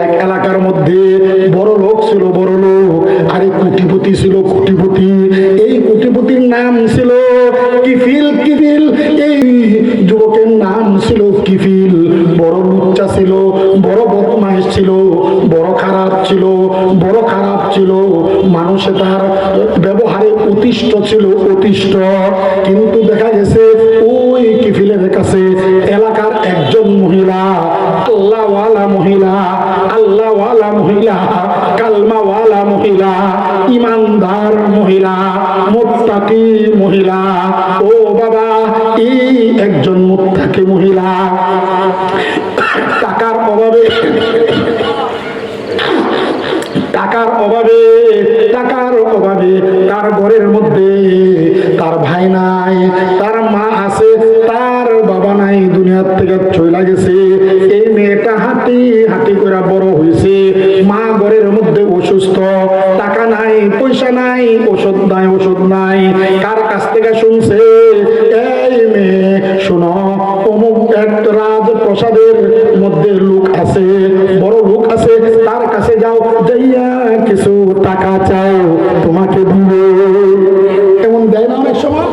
এক এলাকার মধ্যে বড় লোক ছিল, বড় লোক, আরে কোটিপতি ছিল, কোটিপতি। এই কোটিপতির নাম ছিল কিফিল। কিফিল, এই যুবকের নাম ছিল কিফিল। বড় লুচ্চা ছিল, বড় বদমাইশ ছিল, বড় খারাপ ছিল, বড় খারাপ ছিল। মানুষে তার ব্যবহারে অতিষ্ঠ ছিল, অতিষ্ঠ। কিন্তু দেখা গেছে ওই কিফিলের কাছে এলাকার একজন মহিলা, আল্লাহওয়ালা মহিলা, আল্লাহওয়ালা মহিলা, কালমাওয়ালা মহিলা, ইমানদার মহিলা, মুত্তাকি মহিলা। ও বাবা, এই একজন মুত্তাকি মহিলা টাকার অভাবে, টাকার অভাবে, টাকার অভাবে তার ঘরের মধ্যে তার ভাই নাই, তার মা আছে, তার বাবা নাই, দুনিয়ার থেকে চলে গেছে। এই মেয়েটা হাঁটি হাঁটি করে বড় হয়েছে। মা ঘরের মধ্যে অসুস্থ, টাকা নাই, পয়সা নাই, ওষুধ নাই, ওষুধ নাই। কার কাছ থেকে শুনছে? এই মেয়ে শোনো, অমুক এক রাজপ্রাসাদের মধ্যে লোক আছে, বড় লোক আছে, তার কাছে যাও, যাইয়া কিছু টাকা চাও, তোমাকে দিবে। এমন দেয় না অনেক সময়,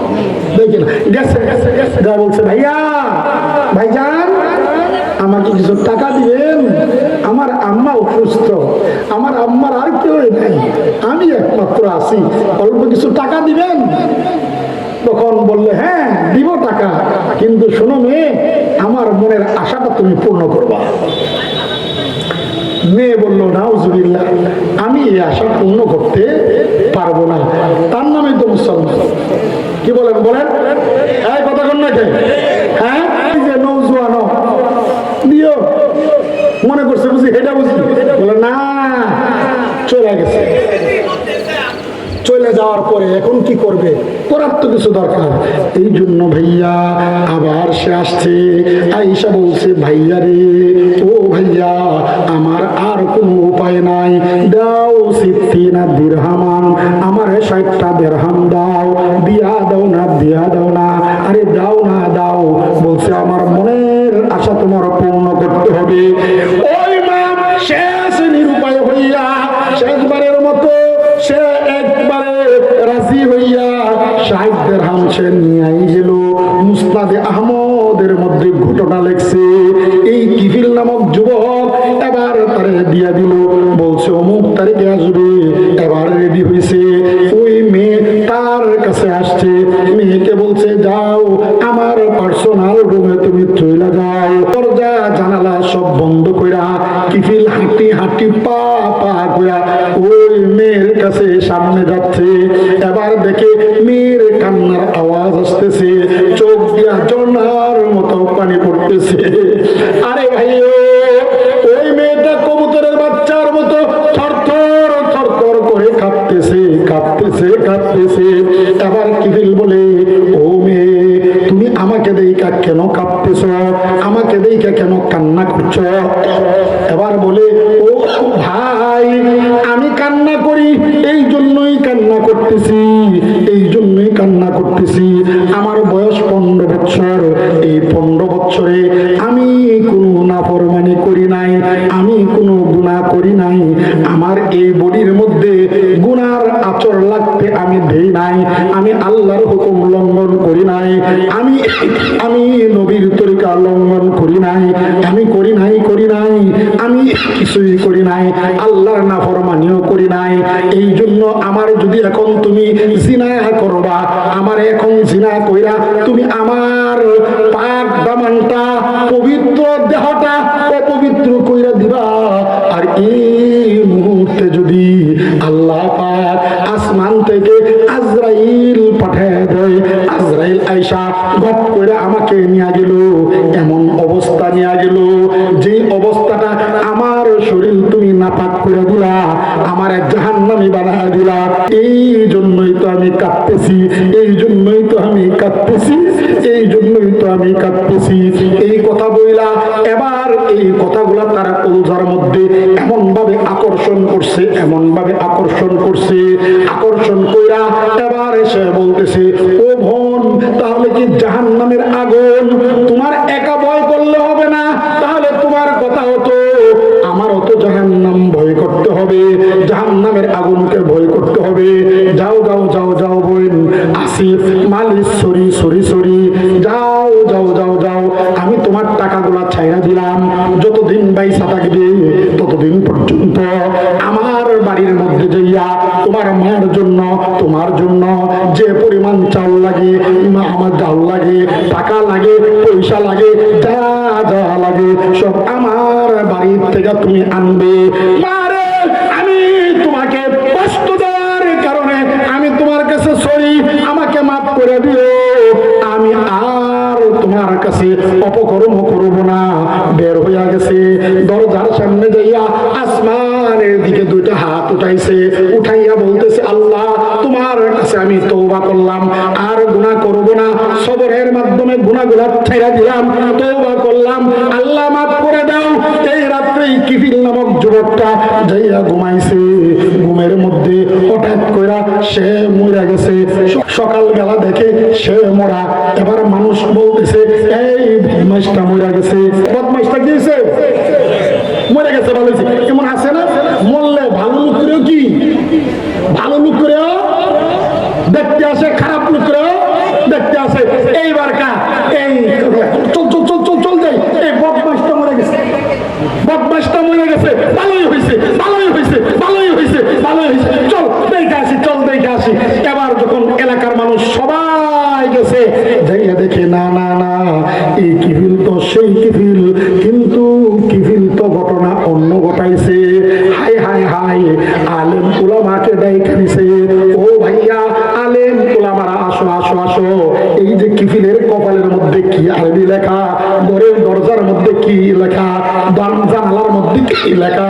দেখি না, গেছে যা বলছে, ভাইয়া, ভাইজান, আমাকে কিছু টাকা দিবেন, আমার আম্মা অসুস্থ, আমার আম্মার আর কেউ নাই, আমি একমাত্র আছি, অল্প কিছু টাকা দিবেন। তখন বললে, হ্যাঁ দিব টাকা, কিন্তু শোনো মেয়ে, আমার মনের আশাটা তুমি পূর্ণ করবা। মেয়ে বলল, নাউজুবিল্লাহ, আমি এই আশা পূর্ণ করতে পারবো না। তার নামে তো মুসলমান। কি বলেন বলেন, এই কথা কন না কে? হ্যাঁ, এই যে নৌজওয়ান দিও, মনে করছে বুঝি এটা বুঝি, বলে না, চলে গেছে। চলে যাওয়ার পরে এখন কি করবে? করার তো কিছু দরকার। এই জন্য ভাইয়া আবার সে আসছে, আইসা বলছে, ভাইয়া রে, ও ভাইয়া, আমার আর কোনো উপায় নাই, দাও সিত্তিনা দিরহামান, আমার 60টা দিরহাম দাও, দিয়া দাও না, দিয়া দাও না, আরে দাও না, দাও। বলছে, আমার মনের আশা তোমার পূর্ণ করতে হবে। ওই মা শেষ নিরুপায় হইয়া শেষবারের মতো সে একবারে রাজি হইয়া 60 দিরহাম সে নিয়ে গেল। মুসনাদে আহমদের মধ্যে ঘটনা লেখছে, এই কিফিল নামক যুবক এবার তারে দিয়া দিল, বলছে অমুক তারিখে আসবে। এবার রেডি হয়েছে, ওই মেয়ে তার কাছে আসছে, মেয়েকে বলছে, যাও আমার পার্সোনাল রুমে তুমি চলে যাও, দরজা জানালা সব বন্ধ কইরা কিফিল হাঁটি হাঁটি পা পা কইরা ওই মেয়ের কাছে সামনে যাচ্ছে। এবার দেখে মেয়ের কান্নার আওয়াজ আসতেছে, চোখ দিয়া ঝর্ণার মতো পানি পড়তেছে। আরে ভাই, ওই মেয়েটা কবুতরের বাচ্চার মতো থরথর থরথর করে কাঁপতেছে, কাঁপতেছে, কাঁপতেছে। এবার কিফিল বলে, ও মেয়ে, তুমি আমাকে দেখা কেন কাঁপতেছ? আমাকে দেখা কেন কান্না করছো? এবার বলে, ও ভাই, আমি কান্না করি এই জন্যই কান্না করতেছি, এই জন্যই কান্না করতেছি। আমার বয়স 15 বছর, এই 15 বছরে আমি কোনো নাফরমানি করি নাই, আমি কোনো গুনাহ করি নাই, আমার এই বডির মধ্যে গুনার আচর লাগতে আমি দেই নাই, আমি আল্লাহর হুকুম লঙ্ঘন করি নাই, আমি নবীর তরিকা লঙ্ঘন করি নাই, আমি করি নাই, করি নাই, আমি কিছুই করি নাই, আল্লাহর নাফরমানিও করি নাই। এই জন্য আমার যদি এখন তুমি জিনা করবা, আমার এখন জিনা কইরা তুমি আমার পাক দামানটা, পবিত্র দেহটা অপবিত্র কইরা দিবা। আর এই মুহূর্তে যদি আল্লাহ পাক আসমান থেকে আজরাইল পাঠায় দেয়, আজরাইল আইসা গপ করে আমাকে নিয়ে গেল, এমন অবস্থা নিয়ে গেল যে অবস্থাটা আমার শরীর তুমি নাপাক করে দিলা, আমার জাহান্নামী বানায় দিলা। এই জন্যই তো আমি কাঁদতেছি, এই জন্যই তো আমি কাঁদতেছি, এই জন্যই তো আমি কাঁদতেছি। এই কথা বইলা এবার এই কথাগুলা তারা কলজার মধ্যে এমন ভাবে আকর্ষণ করছে, এমন ভাবে আকর্ষণ করছে, আকর্ষণ কইরা এবার এসে বলতেছে, ও বোন, তাহলে কি জাহান্নামের আগুন তোমার একা ভয় করলে হবে না? তাহলে তোমার কথা হতো আমারও তো হবে, জাহান্নামের আগুনকে ভয় করতে হবে। যাও যাও যাও যাও বোন আসিফ মালিক সরি সরি সরি, যাও যাও যাও যাও, আমি তোমার টাকাগুলা ছাইরা দিলাম, যতদিন বাইসা থাকবে ততদিন পর্যন্ত আমার বাড়ির মধ্যে যাইয়া তোমার মায়ের জন্য, তোমার জন্য যে পরিমাণ চাল লাগে, আমার চাল লাগে, টাকা লাগে, পয়সা লাগে, যা যা লাগে সব আমার বাড়ির থেকে তুমি আনবে। মারে আমি তোমাকে কষ্ট দেওয়ার কারণে আমি তোমার কাছে সরি, আমাকে মাফ করে দিও, আমি আর তোমার কাছে অপকর্ম করব না। বের হইয়া গেছে, দরজার সামনে যাইয়া আসমানের দিকে দুইটা হাত উঠাইছে, উঠাইয়া বলতেছে আল্লাহ তোমার কাছে আমি তওবা করলাম, আর গুনাহ করব না, সবরের মাধ্যমে গুনাহগুলা ছেড়ে দিলাম, তওবা করলাম, আল্লাহ মাফ করে দাও। এই রাত্রেই কিফিল নামক যুবকটা যাইয়া ঘুমাইছে, ঘুমের মধ্যে হঠাৎ কইরা সে মরে গেছে। সকালবেলা দেখে সে মরা। এবার মানুষ বলতেছে এই বদমাইশটা মরে গেছে। বদমাইশটা গিয়েছে মরে গেছে, বলেছে এমন আছে না, মরলে ভালো লোক করেও কি, ভালো লোক করেও দেখতে আসে, খারাপ লোক করেও দেখতে আসে। এইবার কা এই চল চল চল চল চল যাই, এই বদমাইশটা মরে গেছে, বদমাইশটা মরে গেছে, ভালোই হয়েছে ভালোই হয়েছে ভালোই হয়েছে ভালোই হয়েছে, চল দেখে আসি চল দেখে আসি। এবার যখন এলাকার মানুষ সবাই গেছে, যাইয়া দেখে না না না, এই কিফিল তো সেই কিফিল, কিন্তু কিফিল তো ঘটনা অন্য ঘটাইছে। হাই হাই হাই, আলেম উলামাকে ডাইকা দিছে, ও ভাইয়া আলেম উলামারা আসো আসো আসো, এই যে কিফিলের কপালের মধ্যে কি আরবি লেখা, ঘরের দরজার মধ্যে কি লেখা, জানালার মধ্যে কি লেখা।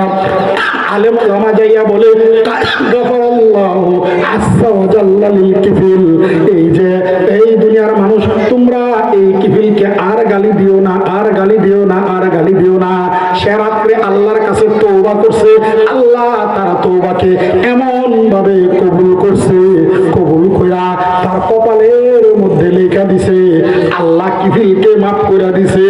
আলেম উলামা যাইয়া বলে গাফারাল্লাহু আজ্জা ওয়া জাল্লা লিল কিফিল, এই যে এই দুনিয়ার মানুষ তোমরা এই কিফিলকে আর গালি দিও না, আর গালি দিও না, আর গালি দিও না। সে রাত্রে আল্লাহর কাছে তওবা করছে, আল্লাহ তার তওবাকে এমন ভাবে কবুল করছে, কবুল কইরা তার কপালের মধ্যে লেখা দিছে, আল্লাহ কিফিলকে মাফ করে দিছে।